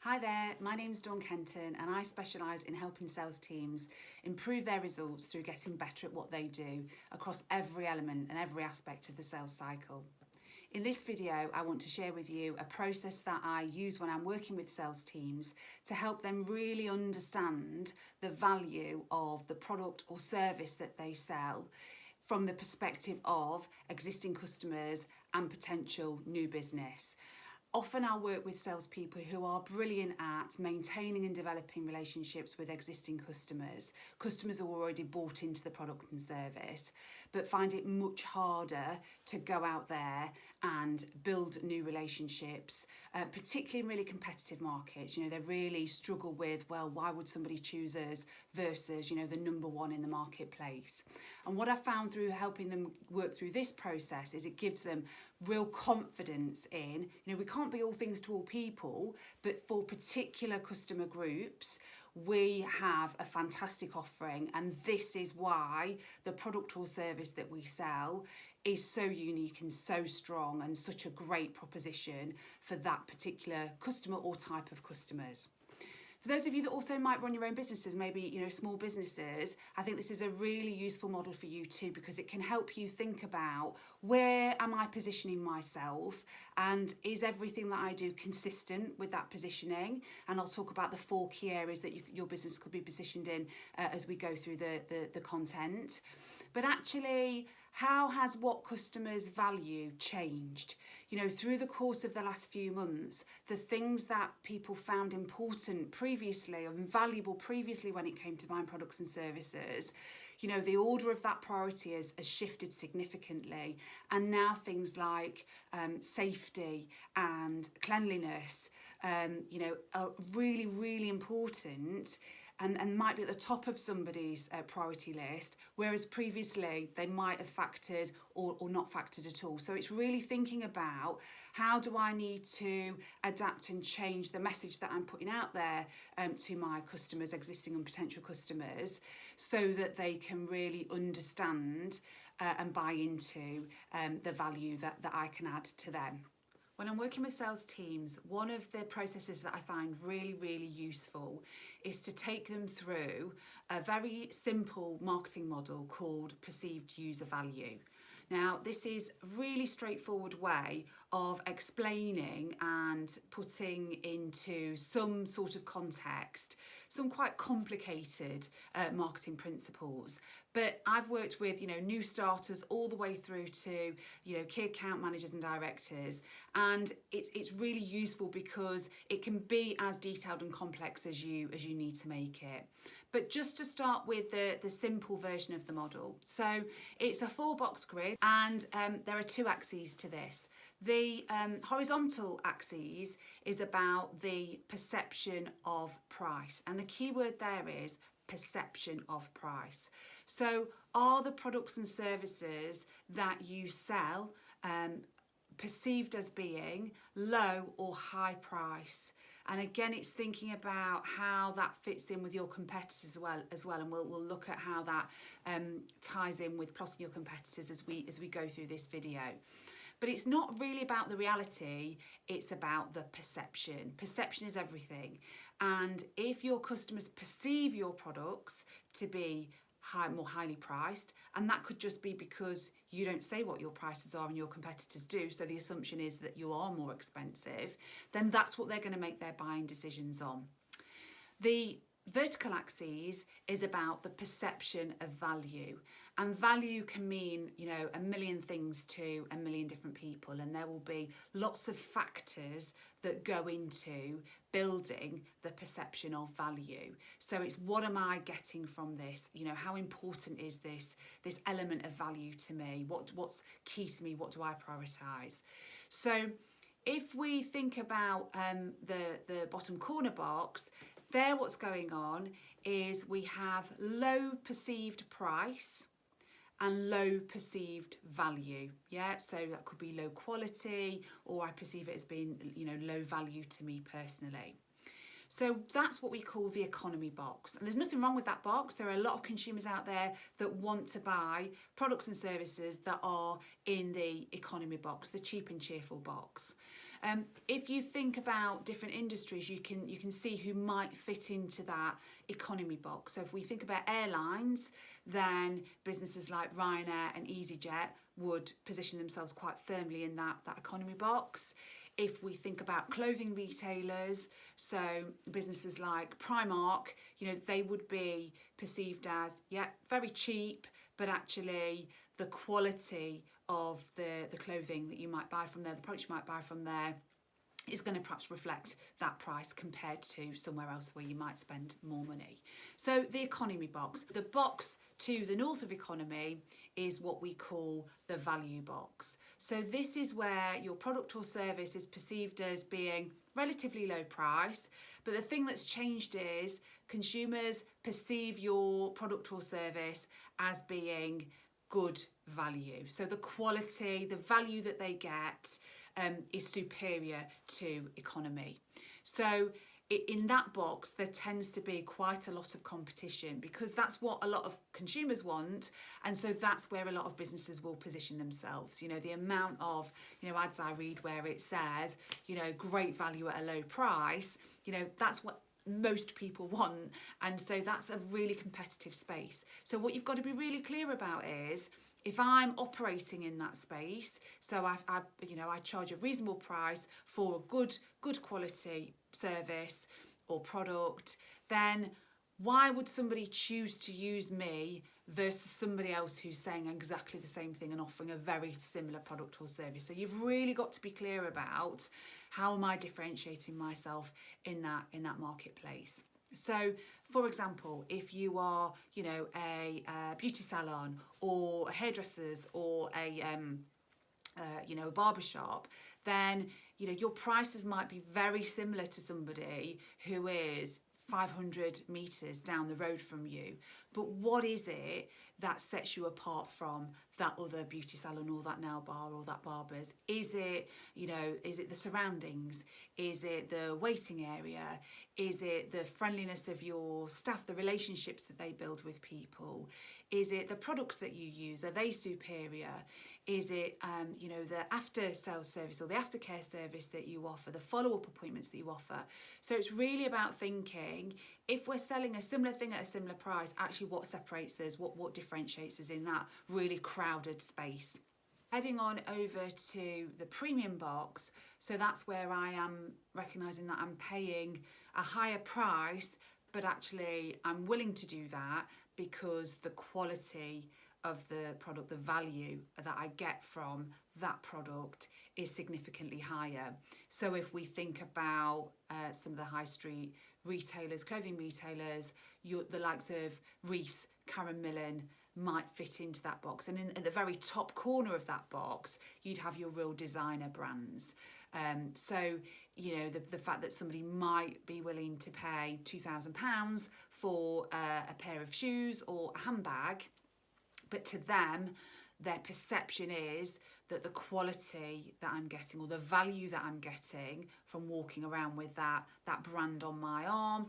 Hi there, my name's Dawn Kenton and I specialise in helping sales teams improve their results through getting better at what they do across every element and every aspect of the sales cycle. In this video, I want to share with you a process that I use when I'm working with sales teams to help them really understand the value of the product or service that they sell from the perspective of existing customers and potential new business. Often I'll work with salespeople who are brilliant at maintaining and developing relationships with existing customers, customers who are already bought into the product and service, but find it much harder to go out there and build new relationships, particularly in really competitive markets. You know, they really struggle with, well, why would somebody choose us versus, the number one in the marketplace. And what I've found through helping them work through this process is it gives them real confidence in, we can't be all things to all people, but for particular customer groups, we have a fantastic offering, and this is why the product or service that we sell is so unique and so strong and such a great proposition for that particular customer or type of customers. For those of you that also might run your own businesses, maybe small businesses, I think this is a really useful model for you too, because it can help you think about, where am I positioning myself and is everything that I do consistent with that positioning? And I'll talk about the 4 key areas that your business could be positioned in as we go through the content. But actually, how has what customers value changed? Through the course of the last few months, the things that people found important previously or valuable previously when it came to buying products and services, the order of that priority has shifted significantly. And now things like safety and cleanliness, are really, really important and might be at the top of somebody's priority list, whereas previously they might have factored or not factored at all. So it's really thinking about, how do I need to adapt and change the message that I'm putting out there to my customers, existing and potential customers, so that they can really understand and buy into the value that I can add to them. When I'm working with sales teams, one of the processes that I find really, really useful is to take them through a very simple marketing model called perceived user value. Now, this is a really straightforward way of explaining and putting into some sort of context some quite complicated marketing principles. But I've worked with, new starters all the way through to, key account managers and directors. And it's really useful because it can be as detailed and complex as you need to make it. But just to start with the simple version of the model. So it's a 4-box grid, and there are 2 axes to this. The horizontal axis is about the perception of price. And the key word there is perception of price. So are the products and services that you sell perceived as being low or high price? And again, it's thinking about how that fits in with your competitors as well. And we'll look at how that ties in with plotting your competitors as we go through this video. But it's not really about the reality, it's about the perception. Perception is everything. And if your customers perceive your products to be more highly priced, and that could just be because you don't say what your prices are and your competitors do, so the assumption is that you are more expensive, then that's what they're going to make their buying decisions on. The vertical axis is about the perception of value, and value can mean a million things to a million different people, and there will be lots of factors that go into building the perception of value. So it's, what am I getting from this? How important is this element of value to me? What's key to me? What do I prioritize? So if we think about the bottom corner box, there what's going on is we have low perceived price and low perceived value. Yeah, so that could be low quality, or I perceive it as being, low value to me personally. So that's what we call the economy box. And there's nothing wrong with that box. There are a lot of consumers out there that want to buy products and services that are in the economy box, the cheap and cheerful box. If you think about different industries, you can see who might fit into that economy box. So if we think about airlines, then businesses like Ryanair and EasyJet would position themselves quite firmly in that economy box. If we think about clothing retailers, so businesses like Primark, they would be perceived as, very cheap, but actually the quality of the clothing that you might buy from there, the products you might buy from there, is going to perhaps reflect that price compared to somewhere else where you might spend more money. So the economy box. The box to the north of economy is what we call the value box. So this is where your product or service is perceived as being relatively low price, but the thing that's changed is consumers perceive your product or service as being good value. So the quality, the value that they get is superior to economy. So in that box, there tends to be quite a lot of competition because that's what a lot of consumers want. And so that's where a lot of businesses will position themselves. The amount of, ads I read where it says, great value at a low price, that's what most people want. And so that's a really competitive space. So what you've got to be really clear about is, if I'm operating in that space, so I charge a reasonable price for a good quality service or product, then why would somebody choose to use me versus somebody else who's saying exactly the same thing and offering a very similar product or service? So you've really got to be clear about, how am I differentiating myself in that marketplace? So, for example, if you are, a beauty salon or a hairdressers or a barbershop, then, your prices might be very similar to somebody who is 500 metres down the road from you. But what is it that sets you apart from that other beauty salon or that nail bar or that barber's? Is it, is it the surroundings? Is it the waiting area? Is it the friendliness of your staff, the relationships that they build with people? Is it the products that you use? Are they superior? Is it, the after sales service or the aftercare service that you offer, the follow-up appointments that you offer? So it's really about thinking, if we're selling a similar thing at a similar price, actually what separates us, what differentiates us in that really crowded space. Heading on over to the premium box, so that's where I am recognising that I'm paying a higher price, but actually I'm willing to do that because the quality of the product, the value that I get from that product is significantly higher. So if we think about some of the high street retailers, clothing retailers, the likes of Reiss, Karen Millen might fit into that box. And at the very top corner of that box, you'd have your real designer brands. So, the fact that somebody might be willing to pay £2,000 for a pair of shoes or a handbag, but to them, their perception is that the quality that I'm getting or the value that I'm getting from walking around with that brand on my arm,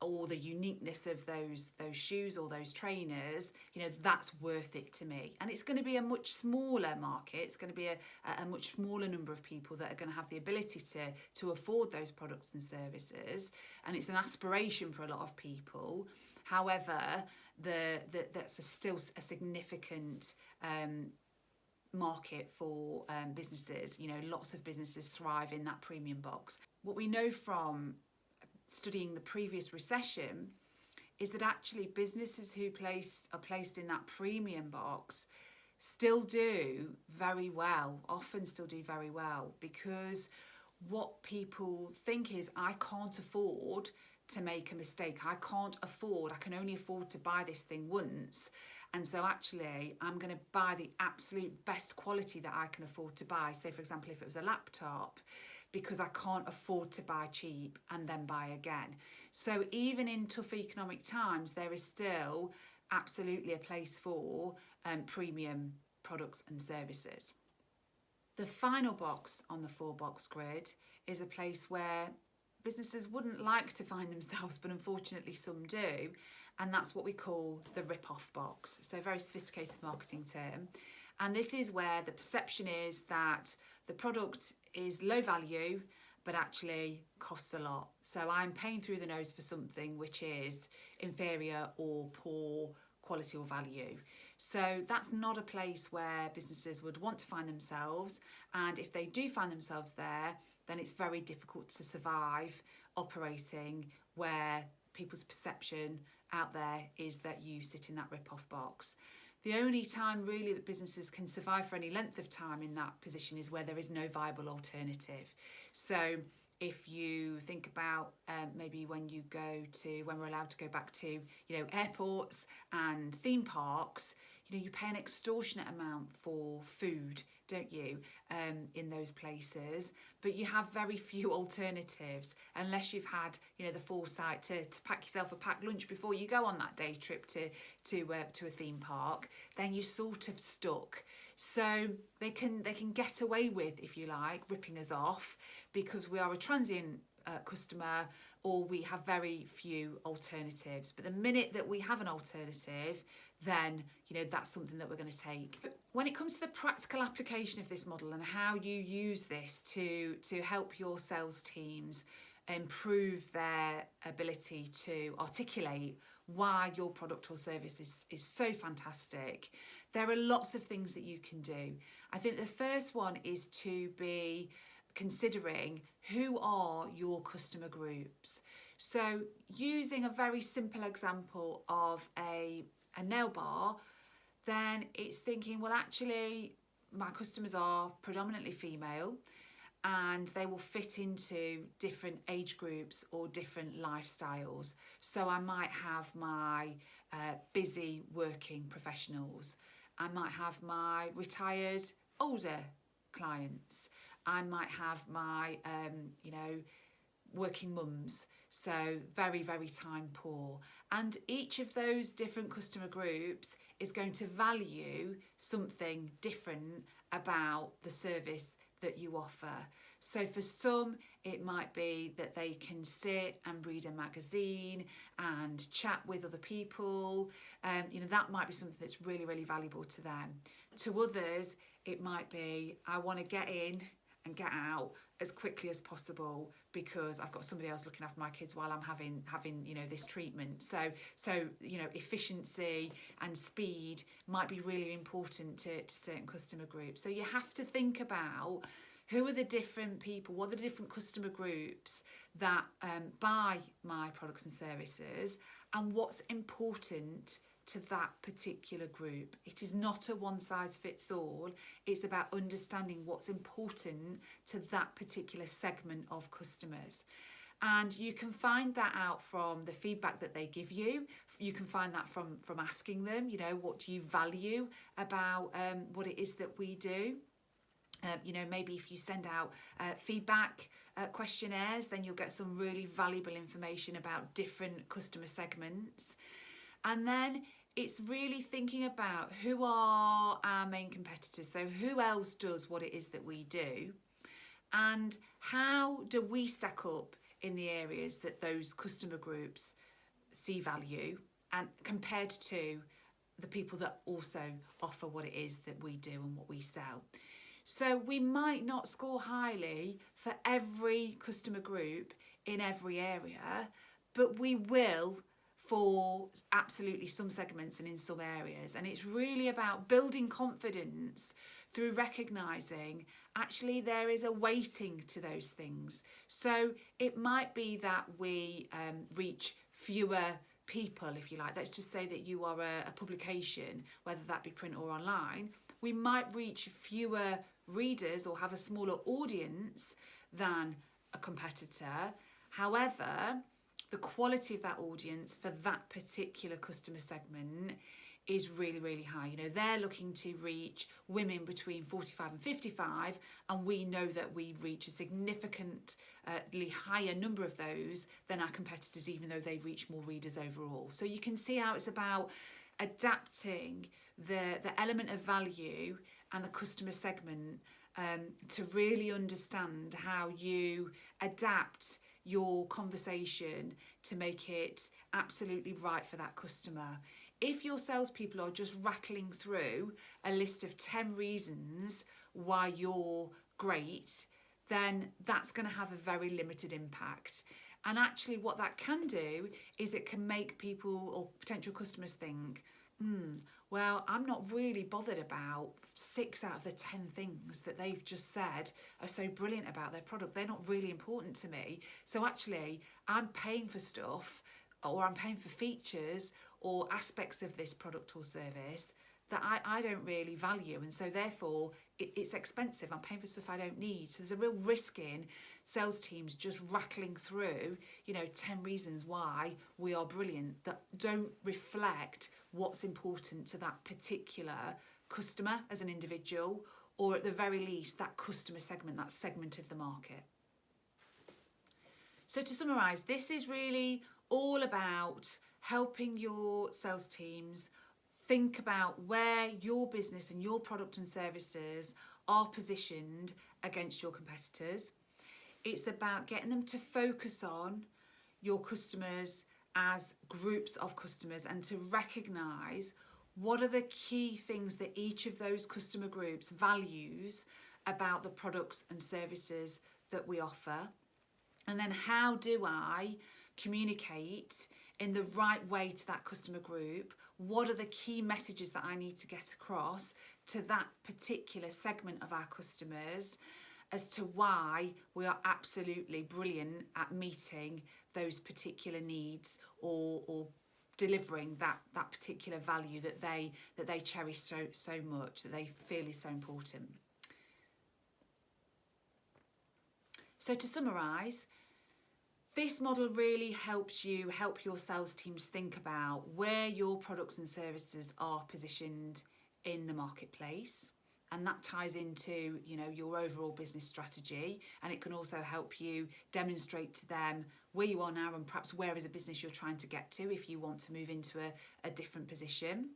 or the uniqueness of those shoes or those trainers, that's worth it to me. And it's going to be a much smaller market. It's going to be a much smaller number of people that are going to have the ability to afford those products and services. And it's an aspiration for a lot of people. However, that's still a significant market for businesses. Lots of businesses thrive in that premium box. What we know from studying the previous recession is that actually businesses who are placed in that premium box still do very well, often still do very well, because what people think is, I can't afford to make a mistake. I can only afford to buy this thing once. And so actually, I'm going to buy the absolute best quality that I can afford to buy. Say, for example, if it was a laptop, because I can't afford to buy cheap and then buy again. So even in tough economic times, there is still absolutely a place for premium products and services. The final box on the 4-box grid is a place where businesses wouldn't like to find themselves, but unfortunately some do. And that's what we call the rip-off box. So a very sophisticated marketing term. And this is where the perception is that the product is low value, but actually costs a lot. So I'm paying through the nose for something which is inferior or poor quality or value. So that's not a place where businesses would want to find themselves. And if they do find themselves there, then it's very difficult to survive operating where people's perception out there is that you sit in that rip-off box. The only time really that businesses can survive for any length of time in that position is where there is no viable alternative. So if you think about maybe when we're allowed to go back to, airports and theme parks, you pay an extortionate amount for food, don't you, in those places, but you have very few alternatives unless you've had, the foresight to pack yourself a packed lunch before you go on that day trip to a theme park. Then you're sort of stuck. So they can get away with, if you like, ripping us off because we are a transient customer or we have very few alternatives. But the minute that we have an alternative, then that's something that we're going to take. But when it comes to the practical application of this model and how you use this to help your sales teams improve their ability to articulate why your product or service is so fantastic, there are lots of things that you can do. I think the first one is to be considering who are your customer groups. So using a very simple example of a nail bar, then it's thinking, well, actually, my customers are predominantly female and they will fit into different age groups or different lifestyles. So I might have my busy working professionals. I might have my retired older clients. I might have my, working mums. So very, very time poor. And each of those different customer groups is going to value something different about the service that you offer. So for some, it might be that they can sit and read a magazine and chat with other people. That might be something that's really, really valuable to them. To others, it might be, I want to get in and get out as quickly as possible because I've got somebody else looking after my kids while I'm having this treatment. So efficiency and speed might be really important to certain customer groups. So you have to think about who are the different people, what are the different customer groups that buy my products and services, and what's important to that particular group. It is not a one size fits all. It's about understanding what's important to that particular segment of customers. And you can find that out from the feedback that they give you. You can find that from asking them, what do you value about what it is that we do? Maybe if you send out feedback questionnaires, then you'll get some really valuable information about different customer segments. And then it's really thinking about who are our main competitors. So who else does what it is that we do? And how do we stack up in the areas that those customer groups see value and compared to the people that also offer what it is that we do and what we sell? So we might not score highly for every customer group in every area, but we will for absolutely some segments and in some areas. And it's really about building confidence through recognising actually there is a weighting to those things. So it might be that we reach fewer people, if you like. Let's just say that you are a publication, whether that be print or online. We might reach fewer readers or have a smaller audience than a competitor. However, the quality of that audience for that particular customer segment is really, really high. They're looking to reach women between 45 and 55, and we know that we reach a significantly higher number of those than our competitors, even though they reach more readers overall. So you can see how it's about adapting the element of value and the customer segment to really understand how you adapt your conversation to make it absolutely right for that customer. If your salespeople are just rattling through a list of 10 reasons why you're great, then that's going to have a very limited impact. And actually what that can do is it can make people or potential customers think, well, I'm not really bothered about 6 out of the 10 things that they've just said are so brilliant about their product. They're not really important to me. So actually, I'm paying for stuff, or I'm paying for features or aspects of this product or service that I don't really value. And so therefore, it's expensive. I'm paying for stuff I don't need. So there's a real risk in sales teams just rattling through, 10 reasons why we are brilliant that don't reflect what's important to that particular customer as an individual, or at the very least, that customer segment, that segment of the market. So to summarise, this is really all about helping your sales teams think about where your business and your product and services are positioned against your competitors. It's about getting them to focus on your customers as groups of customers and to recognise what are the key things that each of those customer groups values about the products and services that we offer. And then how do I communicate in the right way to that customer group? What are the key messages that I need to get across to that particular segment of our customers as to why we are absolutely brilliant at meeting those particular needs or delivering that particular value that they cherish so much, that they feel is so important. So to summarise, this model really helps you help your sales teams think about where your products and services are positioned in the marketplace. And that ties into, your overall business strategy. And it can also help you demonstrate to them where you are now and perhaps where as a business you're trying to get to if you want to move into a different position.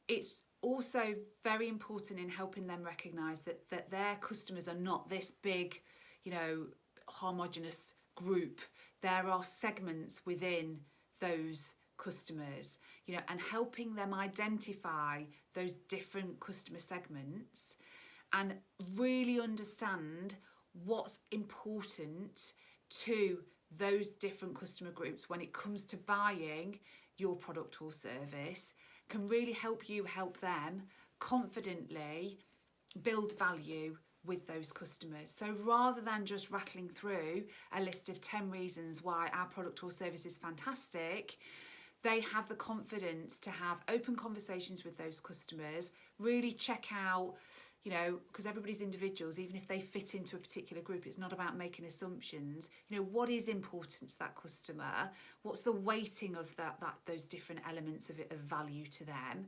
It's also very important in helping them recognise that their customers are not this big, homogenous group. There are segments within those customers, and helping them identify those different customer segments and really understand what's important to those different customer groups when it comes to buying your product or service can really help you help them confidently build value with those customers. So rather than just rattling through a list of 10 reasons why our product or service is fantastic, they have the confidence to have open conversations with those customers, really check out, because everybody's individuals, even if they fit into a particular group, it's not about making assumptions. What is important to that customer? What's the weighting of those different elements of value to them?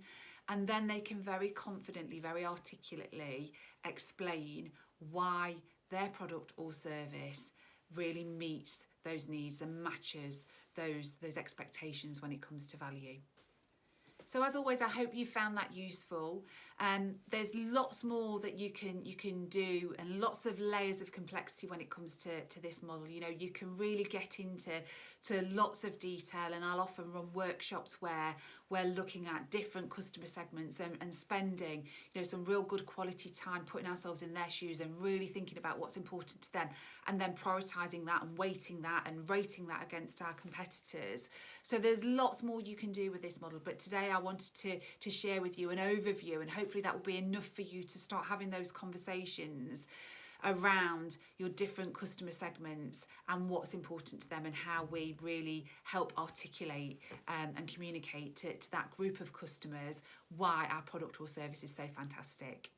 And then they can very confidently, very articulately explain why their product or service really meets those needs and matches those expectations when it comes to value. So as always, I hope you found that useful. There's lots more that you can do and lots of layers of complexity when it comes to this model. You can really get into lots of detail, and I'll often run workshops where we're looking at different customer segments and spending some real good quality time putting ourselves in their shoes and really thinking about what's important to them, and then prioritising that and weighting that and rating that against our competitors. So there's lots more you can do with this model, but today I wanted to share with you an overview, and hopefully that will be enough for you to start having those conversations around your different customer segments and what's important to them, and how we really help articulate and communicate to that group of customers why our product or service is so fantastic.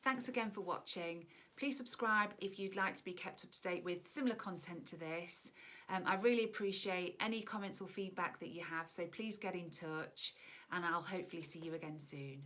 Thanks again for watching. Please subscribe if you'd like to be kept up to date with similar content to this. I really appreciate any comments or feedback that you have, so please get in touch, and I'll hopefully see you again soon.